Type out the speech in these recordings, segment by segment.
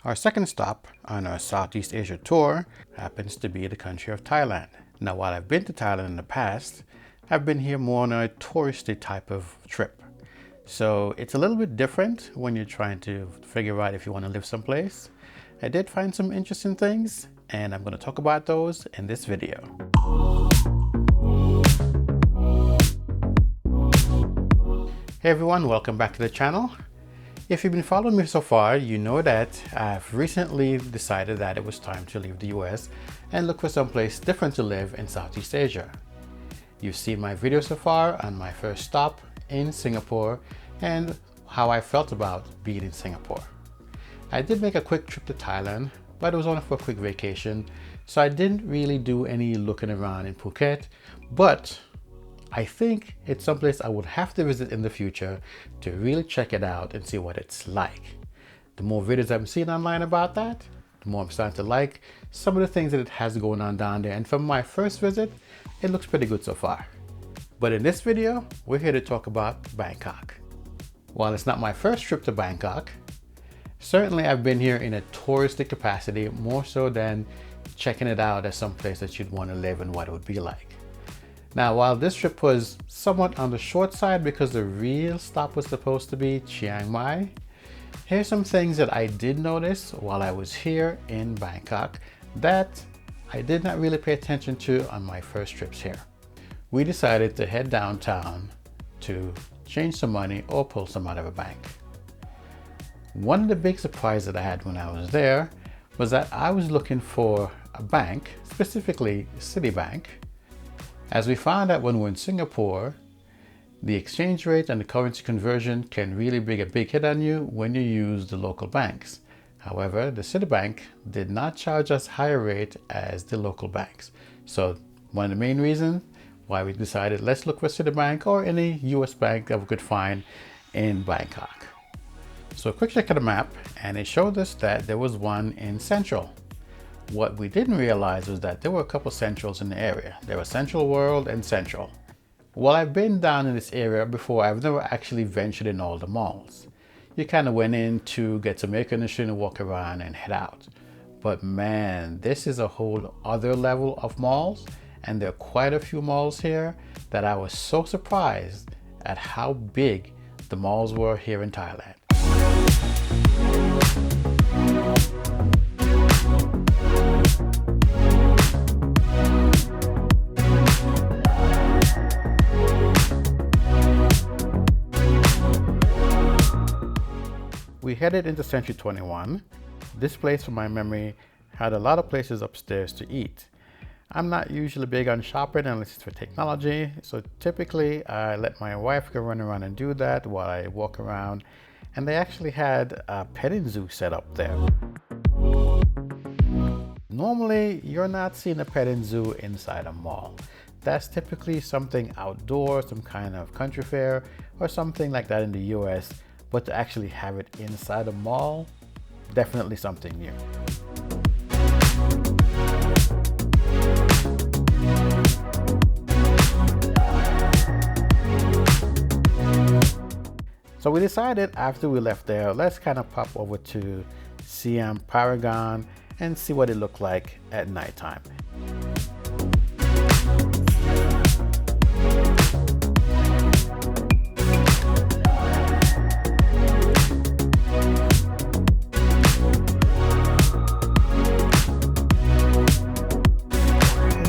Our second stop on our Southeast Asia tour happens to be the country of Thailand. Now, while I've been to Thailand in the past, I've been here more on a touristy type of trip. So it's a little bit different when you're trying to figure out if you want to live someplace. I did find some interesting things, and I'm going to talk about those in this video. Hey everyone, welcome back to the channel. If you've been following me so far, you know that I've recently decided that it was time to leave the US and look for someplace different to live in Southeast Asia. You've seen my video so far on my first stop in Singapore and how I felt about being in Singapore. I did make a quick trip to Thailand, but it was only for a quick vacation, so I didn't really do any looking around in Phuket, but I think it's someplace I would have to visit in the future to really check it out and see what it's like. The more videos I'm seeing online about that, the more I'm starting to like some of the things that it has going on down there. And from my first visit, it looks pretty good so far. But in this video, we're here to talk about Bangkok. While it's not my first trip to Bangkok, certainly I've been here in a touristic capacity more so than checking it out as some place that you'd want to live and what it would be like. Now, while this trip was somewhat on the short side because the real stop was supposed to be Chiang Mai, here's some things that I did notice while I was here in Bangkok that I did not really pay attention to on my first trips here. We decided to head downtown to change some money or pull some out of a bank. One of the big surprises that I had when I was there was that I was looking for a bank, specifically Citibank, as we found out when we were in Singapore, the exchange rate and the currency conversion can really bring a big hit on you when you use the local banks. However, the Citibank did not charge us higher rate as the local banks. So one of the main reasons why we decided let's look for Citibank or any US bank that we could find in Bangkok. So a quick check at the map, and it showed us that there was one in Central. What we didn't realize was that there were a couple centrals in the area. There was CentralWorld and Central. While I've been down in this area before, I've never actually ventured in all the malls. You kind of went in to get some air conditioning, walk around and head out. But man, this is a whole other level of malls, and there are quite a few malls here that I was so surprised at how big the malls were here in Thailand. We headed into Century 21. This place, from my memory, had a lot of places upstairs to eat. I'm not usually big on shopping unless it's for technology, so typically I let my wife go run around and do that while I walk around, and they actually had a petting zoo set up there. Normally, you're not seeing a petting zoo inside a mall. That's typically something outdoors, some kind of country fair or something like that in the US. But to actually have it inside a mall, definitely something new. So we decided after we left there, let's kind of pop over to SIAM Paragon and see what it looked like at nighttime.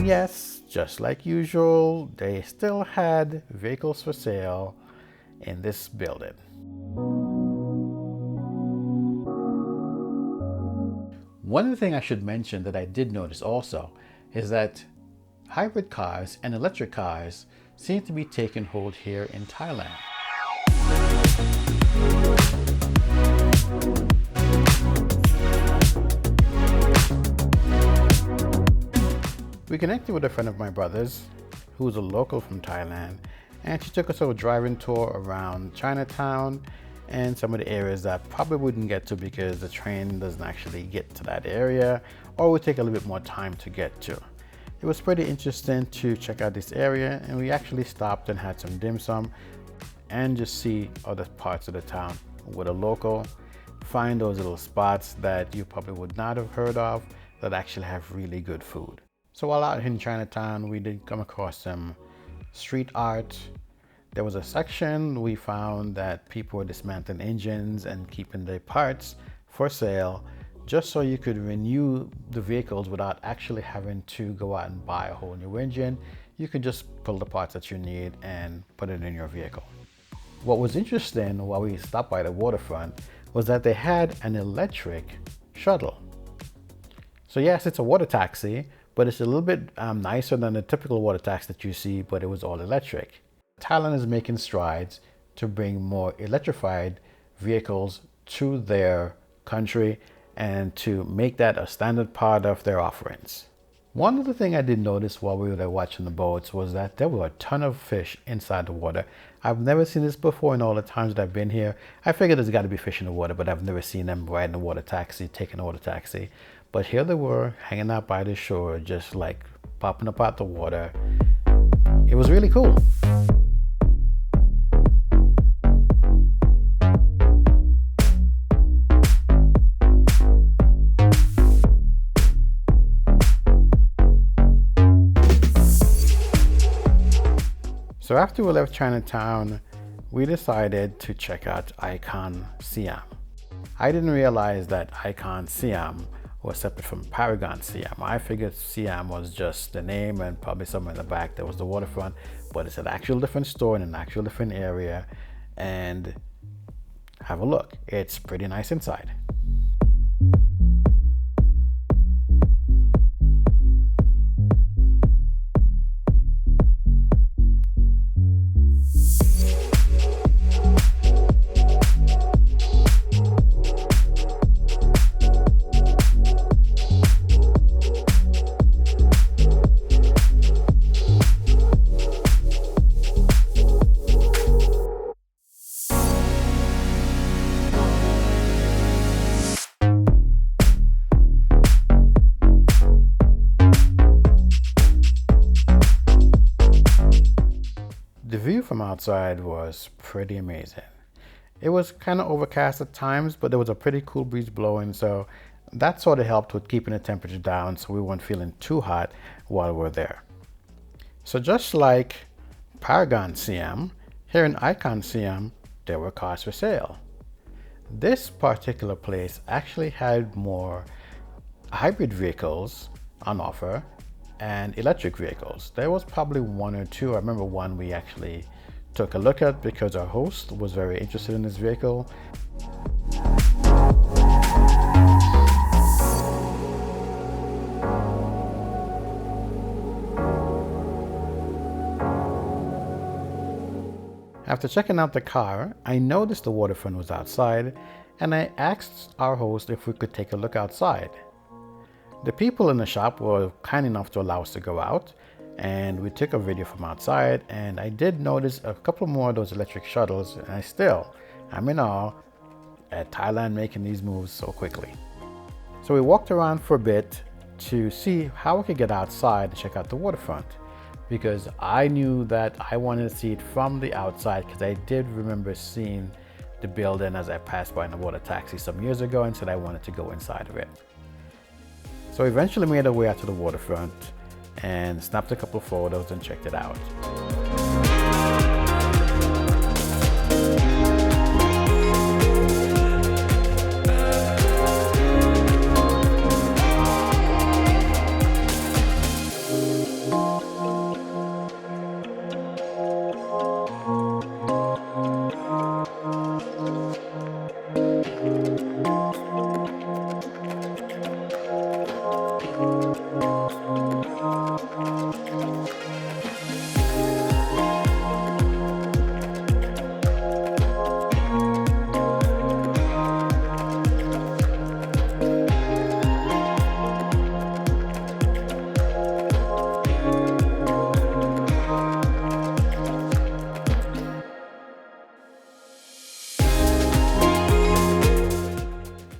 Yes, just like usual, they still had vehicles for sale in this building. One other thing I should mention that I did notice also is that hybrid cars and electric cars seem to be taking hold here in Thailand. We connected with a friend of my brother's who's a local from Thailand, and she took us on a driving tour around Chinatown and some of the areas that probably wouldn't get to because the train doesn't actually get to that area or would take a little bit more time to get to. It was pretty interesting to check out this area, and we actually stopped and had some dim sum and just see other parts of the town with a local find those little spots that you probably would not have heard of that actually have really good food. So while out in Chinatown, we did come across some street art. There was a section we found that people were dismantling engines and keeping their parts for sale, just so you could renew the vehicles without actually having to go out and buy a whole new engine. You could just pull the parts that you need and put it in your vehicle. What was interesting while we stopped by the waterfront was that they had an electric shuttle. So yes, it's a water taxi, but it's a little bit nicer than the typical water taxi that you see, but it was all electric. Thailand is making strides to bring more electrified vehicles to their country and to make that a standard part of their offerings. One other thing I did notice while we were there watching the boats was that there were a ton of fish inside the water. I've never seen this before in all the times that I've been here. I figured there's got to be fish in the water, but I've never seen them riding a water taxi, taking a water taxi. But here they were hanging out by the shore, just like popping up out the water. It was really cool. So after we left Chinatown, we decided to check out ICON SIAM. I didn't realize that ICON SIAM was separate from Paragon SIAM. I figured SIAM was just the name and probably somewhere in the back there was the waterfront, but it's an actual different store in an actual different area. And have a look, it's pretty nice inside. The view from outside was pretty amazing. It was kind of overcast at times, but there was a pretty cool breeze blowing, so that sort of helped with keeping the temperature down so we weren't feeling too hot while we're there. So just like Paragon SIAM, here in ICON SIAM, there were cars for sale. This particular place actually had more hybrid vehicles on offer and electric vehicles. There was probably one or two. I remember one we actually took a look at because our host was very interested in this vehicle. After checking out the car, I noticed the waterfront was outside, and I asked our host if we could take a look outside. The people in the shop were kind enough to allow us to go out, and we took a video from outside, and I did notice a couple more of those electric shuttles, and I'm in awe at Thailand making these moves so quickly. So we walked around for a bit to see how we could get outside to check out the waterfront, because I knew that I wanted to see it from the outside, because I did remember seeing the building as I passed by in a water taxi some years ago and said I wanted to go inside of it. So eventually made our way out to the waterfront and snapped a couple of photos and checked it out.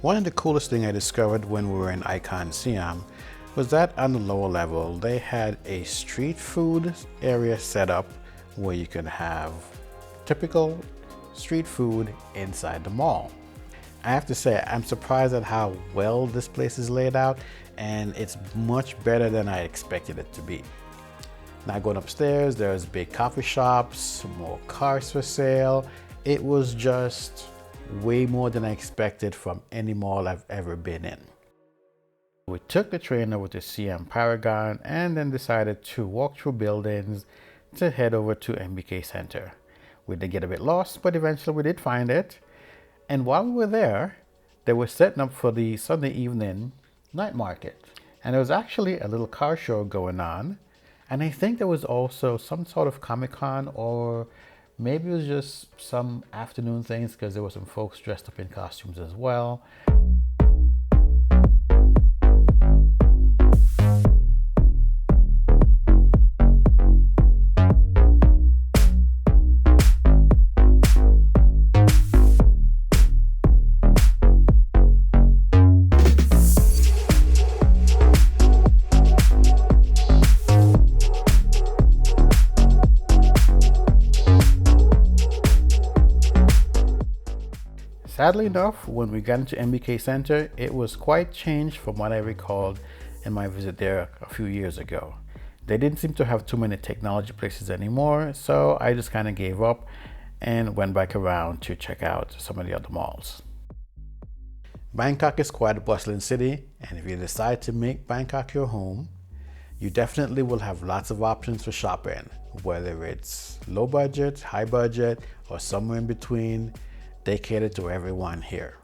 One of the coolest things I discovered when we were in ICON SIAM was that on the lower level they had a street food area set up where you could have typical street food inside the mall. I have to say, I'm surprised at how well this place is laid out, and it's much better than I expected it to be. Now going upstairs, there's big coffee shops, more cars for sale. It was just way more than I expected from any mall I've ever been in. We took the train over to SIAM Paragon and then decided to walk through buildings to head over to MBK Center. We did get a bit lost, but eventually we did find it. And while we were there, they were setting up for the Sunday evening night market. And there was actually a little car show going on. And I think there was also some sort of Comic-Con, or maybe it was just some afternoon things, because there were some folks dressed up in costumes as well. Sadly enough, when we got into MBK Center, it was quite changed from what I recalled in my visit there a few years ago. They didn't seem to have too many technology places anymore, so I just kind of gave up and went back around to check out some of the other malls. Bangkok is quite a bustling city, and if you decide to make Bangkok your home, you definitely will have lots of options for shopping, whether it's low budget, high budget, or somewhere in between. They cater to everyone here.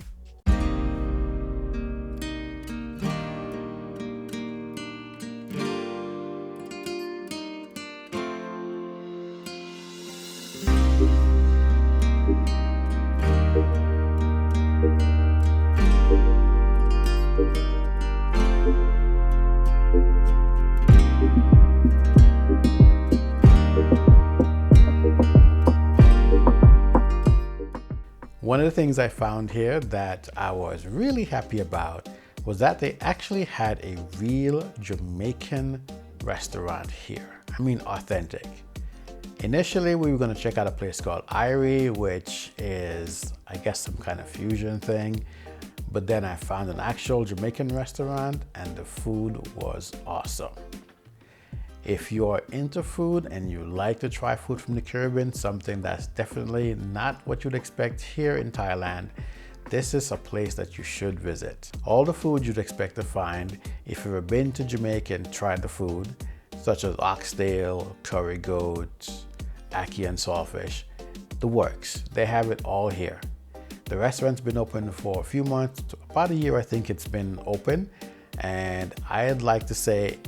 One of the things I found here that I was really happy about was that they actually had a real Jamaican restaurant here. I mean, authentic. Initially, we were going to check out a place called Irie, which is, I guess, some kind of fusion thing. But then I found an actual Jamaican restaurant, and the food was awesome. If you're into food and you like to try food from the Caribbean, something that's definitely not what you'd expect here in Thailand, this is a place that you should visit. All the food you'd expect to find if you've ever been to Jamaica and tried the food, such as oxtail, curry goat, ackee and saltfish, the works. They have it all here. The restaurant's been open for a few months, about a year I think it's been open, and I'd like to say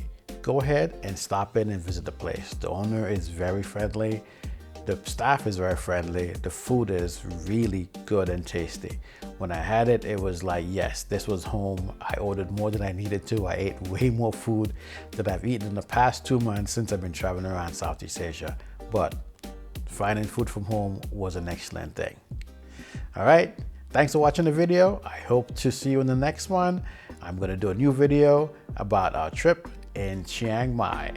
go ahead and stop in and visit the place. The owner is very friendly. The staff is very friendly. The food is really good and tasty. When I had it, it was like, yes, this was home. I ordered more than I needed to. I ate way more food than I've eaten in the past 2 months since I've been traveling around Southeast Asia. But finding food from home was an excellent thing. All right, thanks for watching the video. I hope to see you in the next one. I'm gonna do a new video about our trip in Chiang Mai.